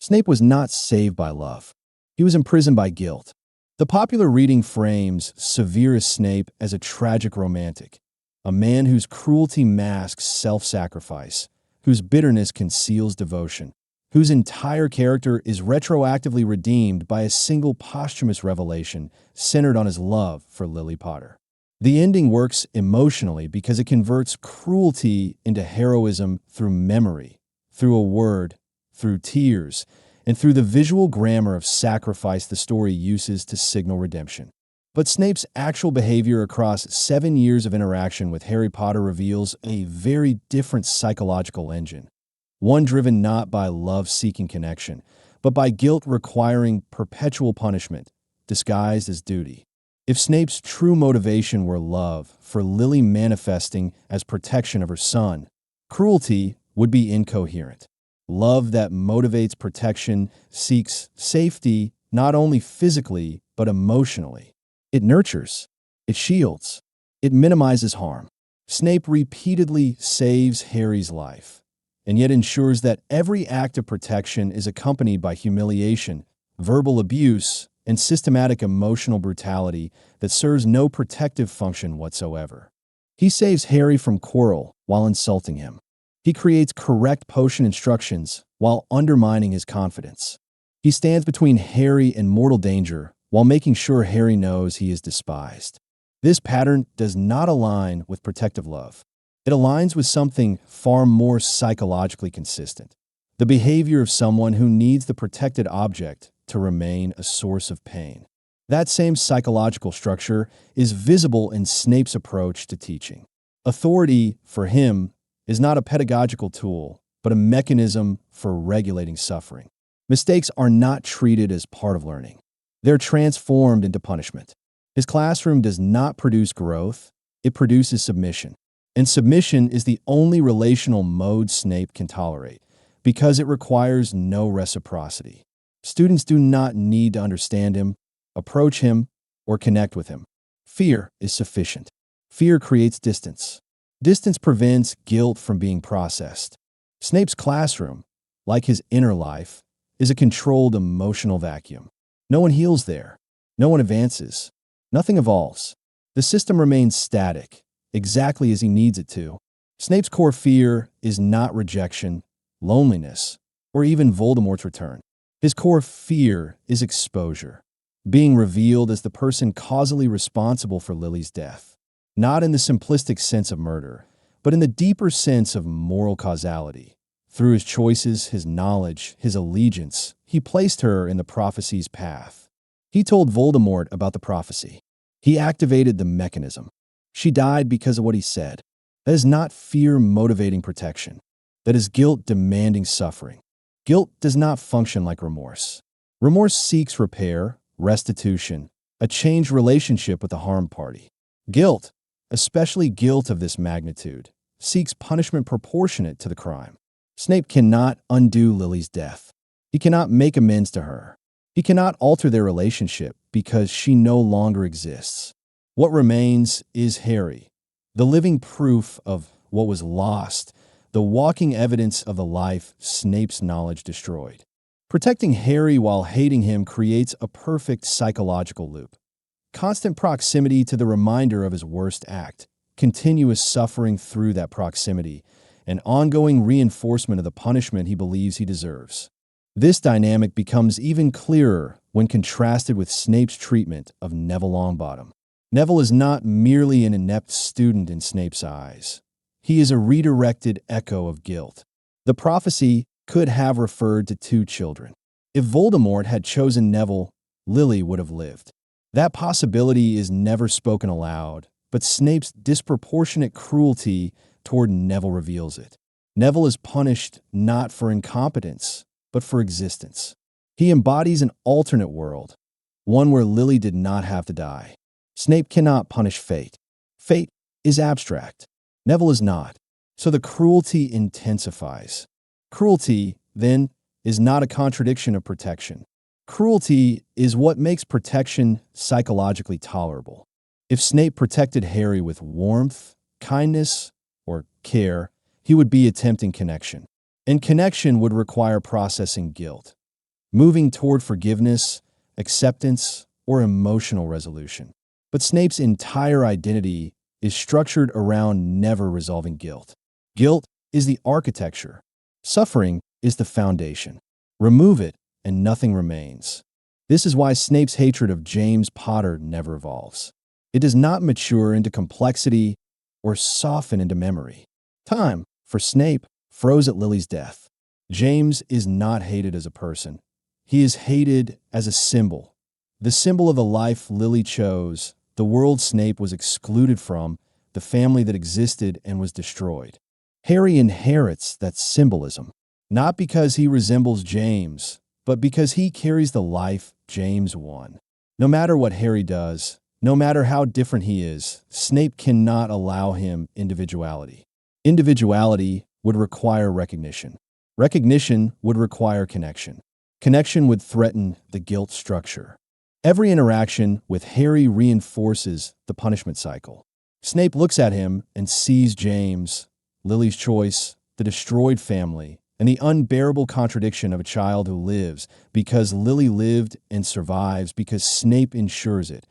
Snape was not saved by love. He was imprisoned by guilt. The popular reading frames Severus Snape as a tragic romantic, a man whose cruelty masks self-sacrifice, whose bitterness conceals devotion, whose entire character is retroactively redeemed by a single posthumous revelation centered on his love for Lily Potter. The ending works emotionally because it converts cruelty into heroism through memory, through a word, through tears, and through the visual grammar of sacrifice the story uses to signal redemption. But Snape's actual behavior across 7 years of interaction with Harry Potter reveals a very different psychological engine, one driven not by love-seeking connection, but by guilt requiring perpetual punishment, disguised as duty. If Snape's true motivation were love for Lily manifesting as protection of her son, cruelty would be incoherent. Love that motivates protection seeks safety not only physically, but emotionally. It nurtures, it shields, it minimizes harm. Snape repeatedly saves Harry's life, and yet ensures that every act of protection is accompanied by humiliation, verbal abuse, and systematic emotional brutality that serves no protective function whatsoever. He saves Harry from Quirrell while insulting him. He creates correct potion instructions while undermining his confidence. He stands between Harry and mortal danger while making sure Harry knows he is despised. This pattern does not align with protective love. It aligns with something far more psychologically consistent: the behavior of someone who needs the protected object to remain a source of pain. That same psychological structure is visible in Snape's approach to teaching. Authority, for him, is not a pedagogical tool, but a mechanism for regulating suffering. Mistakes are not treated as part of learning. They're transformed into punishment. His classroom does not produce growth, it produces submission. And submission is the only relational mode Snape can tolerate, because it requires no reciprocity. Students do not need to understand him, approach him, or connect with him. Fear is sufficient. Fear creates distance. Distance prevents guilt from being processed. Snape's classroom, like his inner life, is a controlled emotional vacuum. No one heals there. No one advances. Nothing evolves. The system remains static, exactly as he needs it to. Snape's core fear is not rejection, loneliness, or even Voldemort's return. His core fear is exposure, being revealed as the person causally responsible for Lily's death. Not in the simplistic sense of murder, but in the deeper sense of moral causality. Through his choices, his knowledge, his allegiance, he placed her in the prophecy's path. He told Voldemort about the prophecy. He activated the mechanism. She died because of what he said. That is not fear motivating protection. That is guilt demanding suffering. Guilt does not function like remorse. Remorse seeks repair, restitution, a changed relationship with the harmed party. Guilt, especially guilt of this magnitude, seeks punishment proportionate to the crime. Snape cannot undo Lily's death. He cannot make amends to her. He cannot alter their relationship because she no longer exists. What remains is Harry, the living proof of what was lost, the walking evidence of the life Snape's knowledge destroyed. Protecting Harry while hating him creates a perfect psychological loop. Constant proximity to the reminder of his worst act, continuous suffering through that proximity, and ongoing reinforcement of the punishment he believes he deserves. This dynamic becomes even clearer when contrasted with Snape's treatment of Neville Longbottom. Neville is not merely an inept student in Snape's eyes. He is a redirected echo of guilt. The prophecy could have referred to 2 children. If Voldemort had chosen Neville, Lily would have lived. That possibility is never spoken aloud, but Snape's disproportionate cruelty toward Neville reveals it. Neville is punished not for incompetence, but for existence. He embodies an alternate world, one where Lily did not have to die. Snape cannot punish fate. Fate is abstract. Neville is not. So the cruelty intensifies. Cruelty, then, is not a contradiction of protection. Cruelty is what makes protection psychologically tolerable. If Snape protected Harry with warmth, kindness, or care, he would be attempting connection. And connection would require processing guilt. moving toward forgiveness, acceptance, or emotional resolution. But Snape's entire identity is structured around never resolving guilt. Guilt is the architecture. Suffering is the foundation. Remove it, and nothing remains. This is why Snape's hatred of James Potter never evolves. It does not mature into complexity or soften into memory. Time, for Snape, froze at Lily's death. James is not hated as a person. He is hated as a symbol. The symbol of the life Lily chose, the world Snape was excluded from, the family that existed and was destroyed. Harry inherits that symbolism, not because he resembles James, but because he carries the life James won. No matter what Harry does, no matter how different he is, Snape cannot allow him individuality. Individuality would require recognition. Recognition would require connection. Connection would threaten the guilt structure. Every interaction with Harry reinforces the punishment cycle. Snape looks at him and sees James, Lily's choice, the destroyed family, and the unbearable contradiction of a child who lives because Lily lived and survives because Snape ensures it.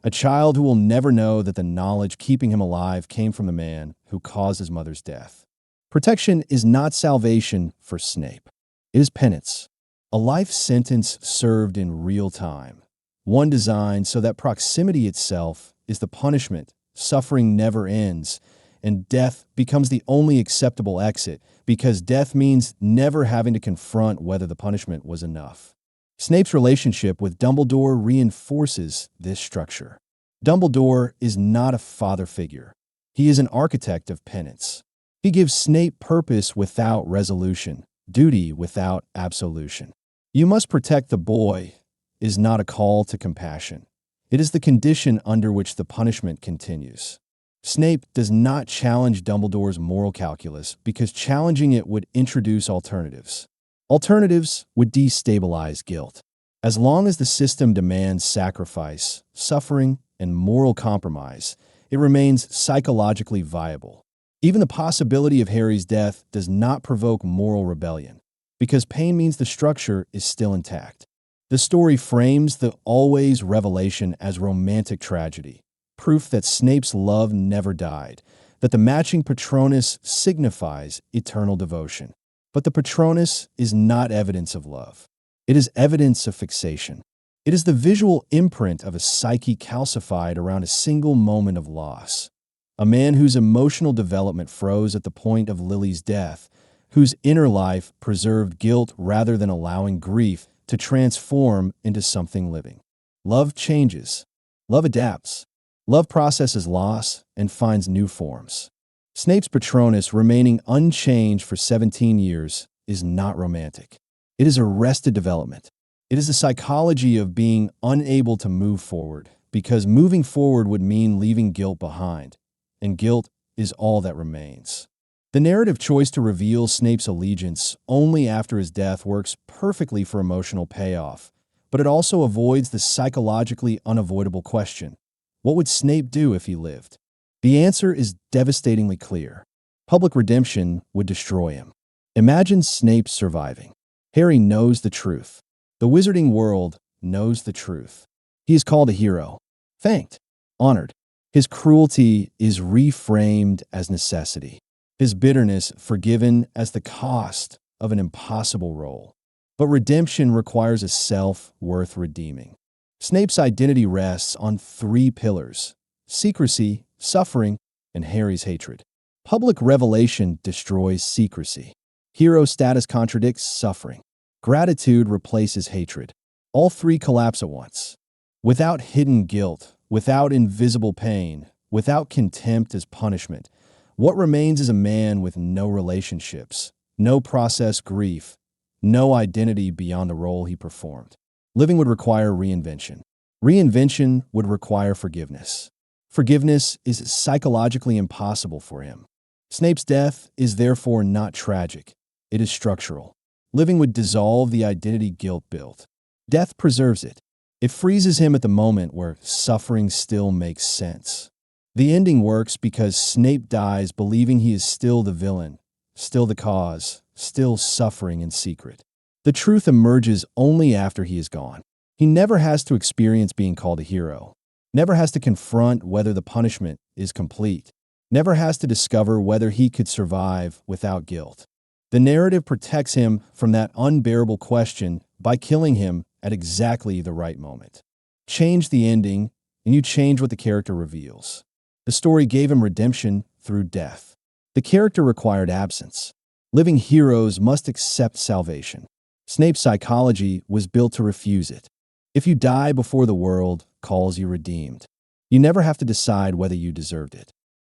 A child who will never know that the knowledge keeping him alive came from the man who caused his mother's death. Protection is not salvation for Snape. It is penance. A life sentence served in real time. One designed so that proximity itself is the punishment, suffering never ends, and death becomes the only acceptable exit because death means never having to confront whether the punishment was enough. Snape's relationship with Dumbledore reinforces this structure. Dumbledore is not a father figure. He is an architect of penance. He gives Snape purpose without resolution, duty without absolution. "You must protect the boy" is not a call to compassion. It is the condition under which the punishment continues. Snape does not challenge Dumbledore's moral calculus because challenging it would introduce alternatives. Alternatives would destabilize guilt. As long as the system demands sacrifice, suffering, and moral compromise, it remains psychologically viable. Even the possibility of Harry's death does not provoke moral rebellion, because pain means the structure is still intact. The story frames the always revelation as romantic tragedy, proof that Snape's love never died, that the matching Patronus signifies eternal devotion. But the Patronus is not evidence of love. It is evidence of fixation. It is the visual imprint of a psyche calcified around a single moment of loss. A man whose emotional development froze at the point of Lily's death, whose inner life preserved guilt rather than allowing grief to transform into something living. Love changes. Love adapts. Love processes loss and finds new forms. Snape's Patronus remaining unchanged for 17 years is not romantic. It is arrested development. It is the psychology of being unable to move forward, because moving forward would mean leaving guilt behind, and guilt is all that remains. The narrative choice to reveal Snape's allegiance only after his death works perfectly for emotional payoff, but it also avoids the psychologically unavoidable question: what would Snape do if he lived? The answer is devastatingly clear. Public redemption would destroy him. Imagine Snape surviving. Harry knows the truth. The wizarding world knows the truth. He is called a hero, thanked, honored. His cruelty is reframed as necessity. His bitterness forgiven as the cost of an impossible role. But redemption requires a self worth redeeming. Snape's identity rests on three pillars: secrecy, suffering, and Harry's hatred. Public revelation destroys secrecy. Hero status contradicts suffering. Gratitude replaces hatred. All three collapse at once. Without hidden guilt, without invisible pain, without contempt as punishment, what remains is a man with no relationships, no processed grief, no identity beyond the role he performed. Living would require reinvention. Reinvention would require forgiveness. Forgiveness is psychologically impossible for him. Snape's death is therefore not tragic. It is structural. Living would dissolve the identity guilt built. Death preserves it. It freezes him at the moment where suffering still makes sense. The ending works because Snape dies believing he is still the villain, still the cause, still suffering in secret. The truth emerges only after he is gone. He never has to experience being called a hero, never has to confront whether the punishment is complete, never has to discover whether he could survive without guilt. The narrative protects him from that unbearable question by killing him at exactly the right moment. Change the ending, and you change what the character reveals. The story gave him redemption through death. The character required absence. Living heroes must accept salvation. Snape's psychology was built to refuse it. If you die before the world calls you redeemed, you never have to decide whether you deserved it.